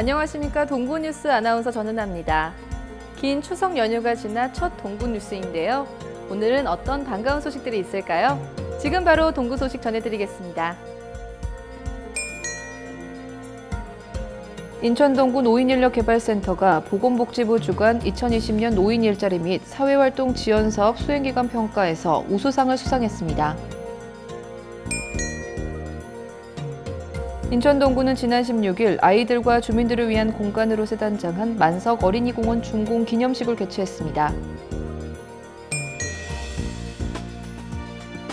안녕하십니까. 동구뉴스 아나운서 전은아입니다. 긴 추석 연휴가 지나 첫 동구뉴스인데요. 오늘은 어떤 반가운 소식들이 있을까요? 지금 바로 동구 소식 전해드리겠습니다. 인천 동구 노인인력개발센터가 보건복지부 주관 2020년 노인 일자리 및 사회활동 지원사업 수행기간 평가에서 우수상을 수상했습니다. 인천 동구는 지난 16일 아이들과 주민들을 위한 공간으로 새 단장한 만석 어린이공원 준공 기념식을 개최했습니다.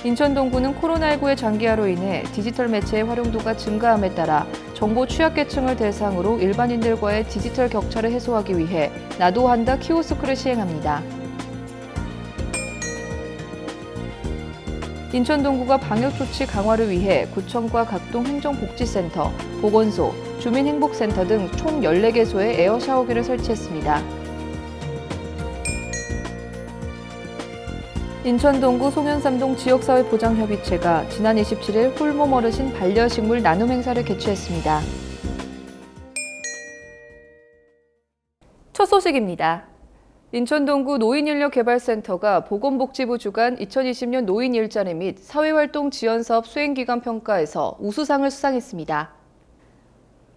인천 동구는 코로나19의 장기화로 인해 디지털 매체의 활용도가 증가함에 따라 정보 취약계층을 대상으로 일반인들과의 디지털 격차를 해소하기 위해 나도 한다 키오스크를 시행합니다. 인천 동구가 방역조치 강화를 위해 구청과 각동 행정복지센터, 보건소, 주민행복센터 등 총 14개소에 에어 샤워기를 설치했습니다. 인천 동구 송현삼동 지역사회보장협의체가 지난 27일 홀몸 어르신 반려식물 나눔 행사를 개최했습니다. 첫 소식입니다. 인천 동구 노인인력개발센터가 보건복지부 주관 2020년 노인 일자리 및 사회활동 지원사업 수행기간 평가에서 우수상을 수상했습니다.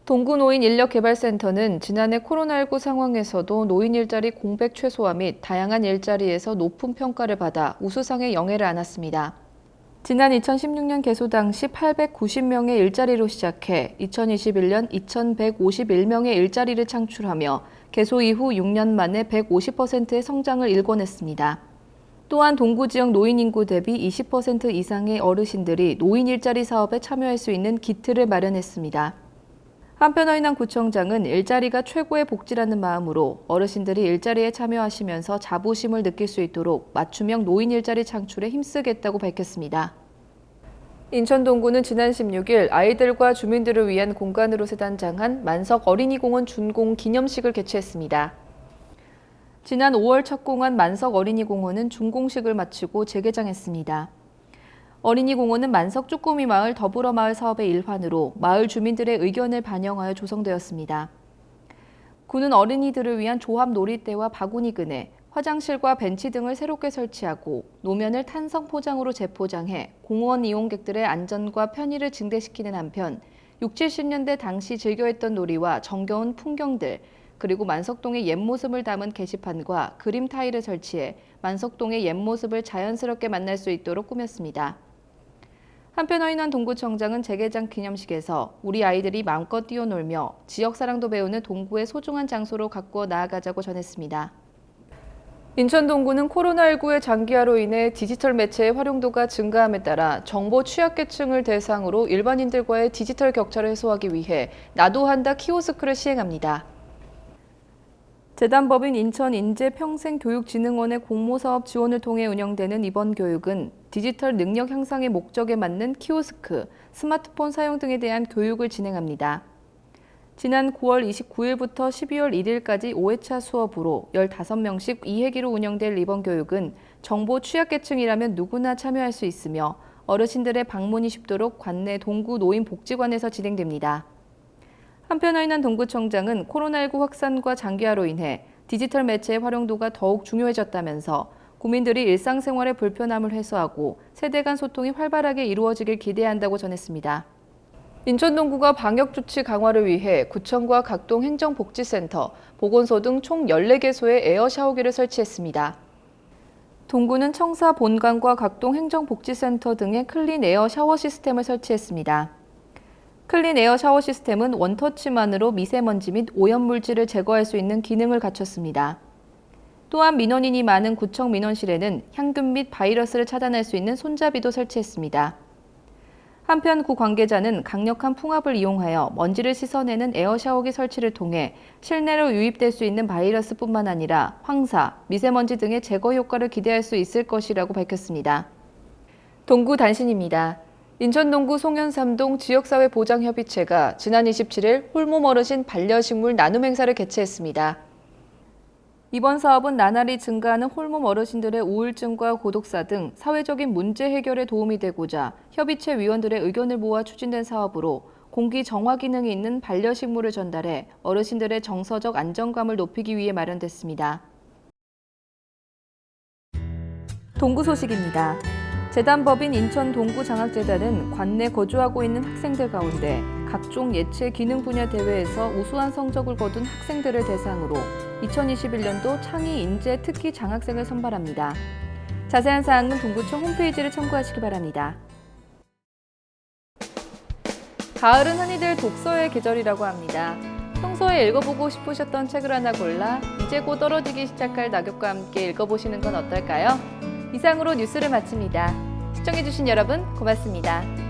동구 노인인력개발센터는 지난해 코로나19 상황에서도 노인 일자리 공백 최소화 및 다양한 일자리에서 높은 평가를 받아 우수상에 영예를 안았습니다. 지난 2016년 개소 당시 890명의 일자리로 시작해 2021년 2151명의 일자리를 창출하며 개소 이후 6년 만에 150%의 성장을 일궈냈습니다. 또한 동구 지역 노인 인구 대비 20% 이상의 어르신들이 노인 일자리 사업에 참여할 수 있는 기틀을 마련했습니다. 한편 허인환 구청장은 일자리가 최고의 복지라는 마음으로 어르신들이 일자리에 참여하시면서 자부심을 느낄 수 있도록 맞춤형 노인 일자리 창출에 힘쓰겠다고 밝혔습니다. 인천 동구는 지난 16일 아이들과 주민들을 위한 공간으로 새 단장한 만석 어린이공원 준공 기념식을 개최했습니다. 지난 5월 착공한 만석 어린이공원은 준공식을 마치고 재개장했습니다. 어린이공원은 만석 쭈꾸미 마을 더불어 마을 사업의 일환으로 마을 주민들의 의견을 반영하여 조성되었습니다. 구는 어린이들을 위한 조합 놀이대와 바구니 그네, 화장실과 벤치 등을 새롭게 설치하고 노면을 탄성 포장으로 재포장해 공원 이용객들의 안전과 편의를 증대시키는 한편 60, 70년대 당시 즐겨했던 놀이와 정겨운 풍경들, 그리고 만석동의 옛 모습을 담은 게시판과 그림 타일을 설치해 만석동의 옛 모습을 자연스럽게 만날 수 있도록 꾸몄습니다. 한편 허인환 동구청장은 재개장 기념식에서 우리 아이들이 마음껏 뛰어놀며 지역사랑도 배우는 동구의 소중한 장소로 가꾸어 나아가자고 전했습니다. 인천 동구는 코로나19의 장기화로 인해 디지털 매체의 활용도가 증가함에 따라 정보 취약계층을 대상으로 일반인들과의 디지털 격차를 해소하기 위해 나도 한다 키오스크를 시행합니다. 재단법인 인천인재평생교육진흥원의 공모사업 지원을 통해 운영되는 이번 교육은 디지털 능력 향상의 목적에 맞는 키오스크, 스마트폰 사용 등에 대한 교육을 진행합니다. 지난 9월 29일부터 12월 1일까지 5회차 수업으로 15명씩 2회기로 운영될 이번 교육은 정보 취약계층이라면 누구나 참여할 수 있으며 어르신들의 방문이 쉽도록 관내 동구 노인복지관에서 진행됩니다. 한편 허인환 동구청장은 코로나19 확산과 장기화로 인해 디지털 매체의 활용도가 더욱 중요해졌다면서 국민들이 일상생활의 불편함을 해소하고 세대 간 소통이 활발하게 이루어지길 기대한다고 전했습니다. 인천 동구가 방역조치 강화를 위해 구청과 각동 행정복지센터, 보건소 등 총 14개소에 에어 샤워기를 설치했습니다. 동구는 청사 본관과 각동 행정복지센터 등에 클린 에어 샤워 시스템을 설치했습니다. 클린 에어 샤워 시스템은 원터치만으로 미세먼지 및 오염물질을 제거할 수 있는 기능을 갖췄습니다. 또한 민원인이 많은 구청 민원실에는 향균 및 바이러스를 차단할 수 있는 손잡이도 설치했습니다. 한편 구 관계자는 강력한 풍압을 이용하여 먼지를 씻어내는 에어 샤워기 설치를 통해 실내로 유입될 수 있는 바이러스뿐만 아니라 황사, 미세먼지 등의 제거 효과를 기대할 수 있을 것이라고 밝혔습니다. 동구 단신입니다. 인천 동구 송현삼동 지역사회보장협의체가 지난 27일 홀몸 어르신 반려식물 나눔 행사를 개최했습니다. 이번 사업은 나날이 증가하는 홀몸 어르신들의 우울증과 고독사 등 사회적인 문제 해결에 도움이 되고자 협의체 위원들의 의견을 모아 추진된 사업으로 공기 정화 기능이 있는 반려식물을 전달해 어르신들의 정서적 안정감을 높이기 위해 마련됐습니다. 동구 소식입니다. 재단법인 인천 동구장학재단은 관내 거주하고 있는 학생들 가운데 각종 예체 기능 분야 대회에서 우수한 성적을 거둔 학생들을 대상으로 2021년도 창의 인재 특기 장학생을 선발합니다. 자세한 사항은 동구청 홈페이지를 참고하시기 바랍니다. 가을은 흔히들 독서의 계절이라고 합니다. 평소에 읽어보고 싶으셨던 책을 하나 골라 이제 곧 떨어지기 시작할 낙엽과 함께 읽어보시는 건 어떨까요? 이상으로 뉴스를 마칩니다. 시청해주신 여러분 고맙습니다.